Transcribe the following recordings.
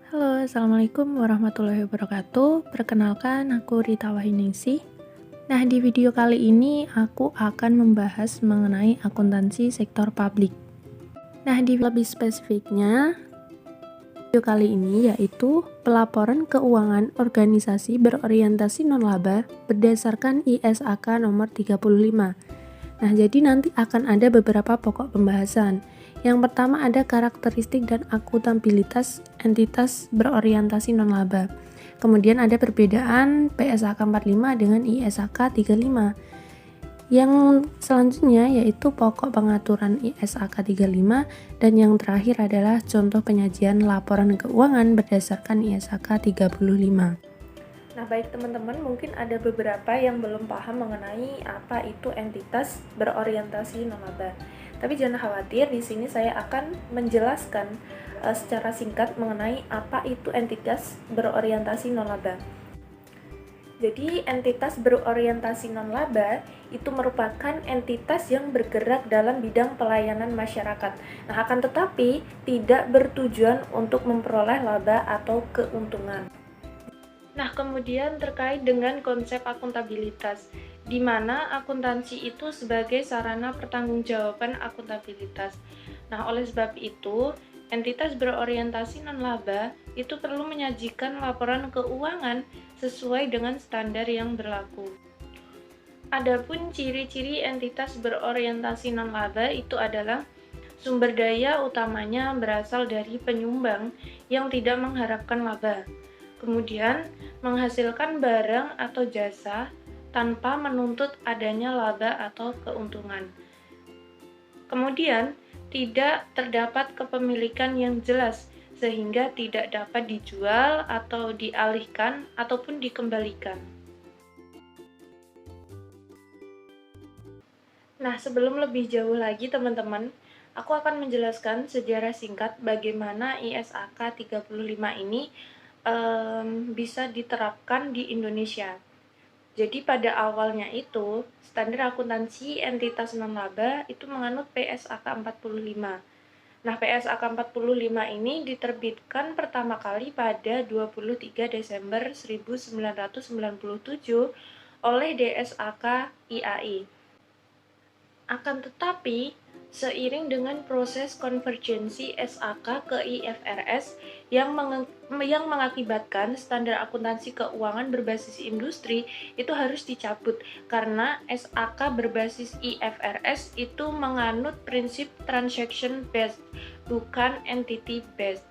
Halo, Assalamualaikum warahmatullahi wabarakatuh. Perkenalkan, aku Rita Wahyuningsih. Nah, di video kali ini aku akan membahas mengenai akuntansi sektor publik. Nah, di lebih spesifiknya, video kali ini yaitu pelaporan keuangan organisasi berorientasi non-laba berdasarkan ISAK nomor 35. Nah, jadi nanti akan ada beberapa pokok pembahasan. Yang pertama ada karakteristik dan akuntabilitas entitas berorientasi non-laba. Kemudian ada perbedaan PSAK 45 dengan ISAK 35. Yang selanjutnya yaitu pokok pengaturan ISAK 35 dan yang terakhir adalah contoh penyajian laporan keuangan berdasarkan ISAK 35. Nah, baik teman-teman, mungkin ada beberapa yang belum paham mengenai apa itu entitas berorientasi non-laba. Tapi jangan khawatir, di sini saya akan menjelaskan secara singkat mengenai apa itu entitas berorientasi non-laba. Jadi, entitas berorientasi non-laba itu merupakan entitas yang bergerak dalam bidang pelayanan masyarakat. Nah, akan tetapi tidak bertujuan untuk memperoleh laba atau keuntungan. Nah, kemudian terkait dengan konsep akuntabilitas, di mana akuntansi itu sebagai sarana pertanggungjawaban akuntabilitas. Nah, oleh sebab itu, entitas berorientasi non-laba itu perlu menyajikan laporan keuangan sesuai dengan standar yang berlaku. Adapun ciri-ciri entitas berorientasi non-laba itu adalah sumber daya utamanya berasal dari penyumbang yang tidak mengharapkan laba. Kemudian, menghasilkan barang atau jasa tanpa menuntut adanya laba atau keuntungan. Kemudian, tidak terdapat kepemilikan yang jelas sehingga tidak dapat dijual atau dialihkan ataupun dikembalikan. Nah, sebelum lebih jauh lagi teman-teman, aku akan menjelaskan sejarah singkat bagaimana ISAK 35 ini bisa diterapkan di Indonesia. Jadi pada awalnya itu, standar akuntansi entitas non-laba itu menganut PSAK 45. Nah, PSAK 45 ini diterbitkan pertama kali pada 23 Desember 1997 oleh DSAK IAI. Akan tetapi, seiring dengan proses konvergensi SAK ke IFRS yang mengakibatkan standar akuntansi keuangan berbasis industri itu harus dicabut karena SAK berbasis IFRS itu menganut prinsip transaction based, bukan entity based.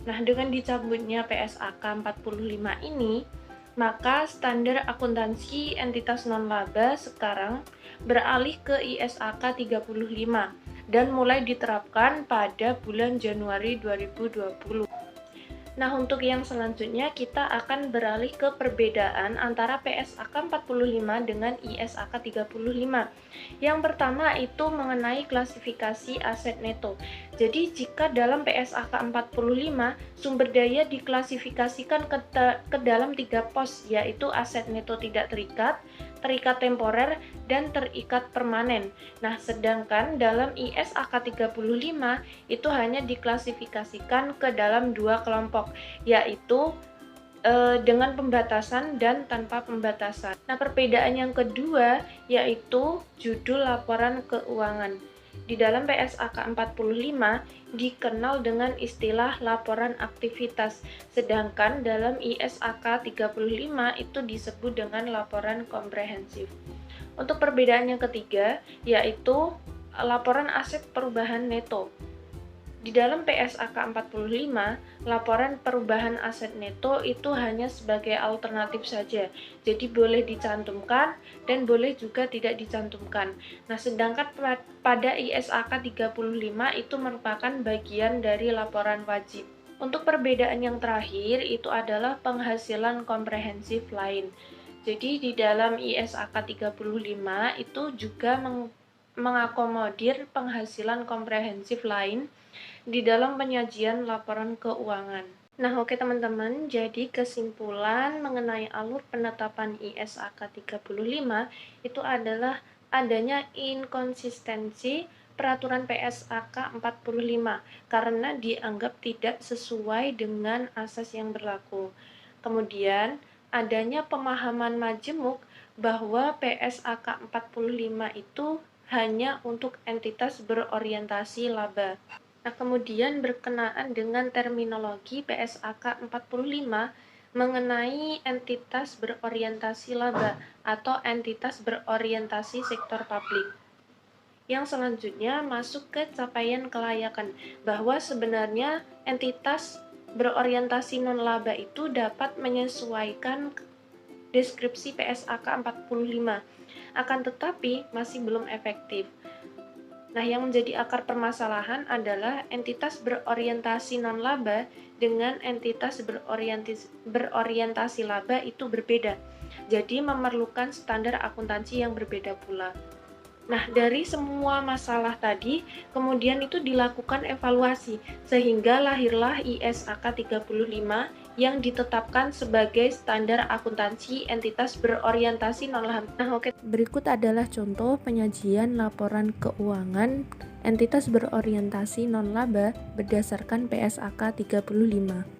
Nah, dengan dicabutnya PSAK 45 ini, maka standar akuntansi entitas non-laba sekarang beralih ke ISAK 35 dan mulai diterapkan pada bulan Januari 2020. Nah, untuk yang selanjutnya kita akan beralih ke perbedaan antara PSAK 45 dengan ISAK 35. Yang pertama itu mengenai klasifikasi aset neto. Jadi, jika dalam PSAK 45, sumber daya diklasifikasikan ke dalam 3 pos, yaitu aset neto tidak terikat, terikat temporer, dan terikat permanen. Nah, sedangkan dalam ISAK 35 itu hanya diklasifikasikan ke dalam 2 kelompok, yaitu dengan pembatasan dan tanpa pembatasan. Nah, perbedaan yang kedua yaitu judul laporan keuangan. Di dalam PSAK 45 dikenal dengan istilah laporan aktivitas, sedangkan dalam ISAK 35 itu disebut dengan laporan komprehensif. Untuk perbedaan yang ketiga yaitu laporan aset perubahan neto. Di dalam PSAK 45, laporan perubahan aset neto itu hanya sebagai alternatif saja. Jadi boleh dicantumkan dan boleh juga tidak dicantumkan. Nah, sedangkan pada ISAK 35 itu merupakan bagian dari laporan wajib. Untuk perbedaan yang terakhir itu adalah penghasilan komprehensif lain. Jadi di dalam ISAK 35 itu juga mengakomodir penghasilan komprehensif lain di dalam penyajian laporan keuangan. Nah, oke teman-teman, jadi kesimpulan mengenai alur penetapan ISAK 35 itu adalah adanya inkonsistensi peraturan PSAK 45 karena dianggap tidak sesuai dengan asas yang berlaku. Kemudian, adanya pemahaman majemuk bahwa PSAK 45 itu hanya untuk entitas berorientasi laba. Nah, kemudian berkenaan dengan terminologi PSAK 45 mengenai entitas berorientasi laba atau entitas berorientasi sektor publik. Yang selanjutnya masuk ke capaian kelayakan, bahwa sebenarnya entitas berorientasi non-laba itu dapat menyesuaikan deskripsi PSAK 45, akan tetapi masih belum efektif. Nah, yang menjadi akar permasalahan adalah entitas berorientasi non-laba dengan entitas berorientasi laba itu berbeda. Jadi memerlukan standar akuntansi yang berbeda pula. Nah, dari semua masalah tadi, kemudian itu dilakukan evaluasi, sehingga lahirlah ISAK 35 yang ditetapkan sebagai standar akuntansi entitas berorientasi non-laba. Nah, oke. Berikut adalah contoh penyajian laporan keuangan entitas berorientasi non-laba berdasarkan PSAK 35.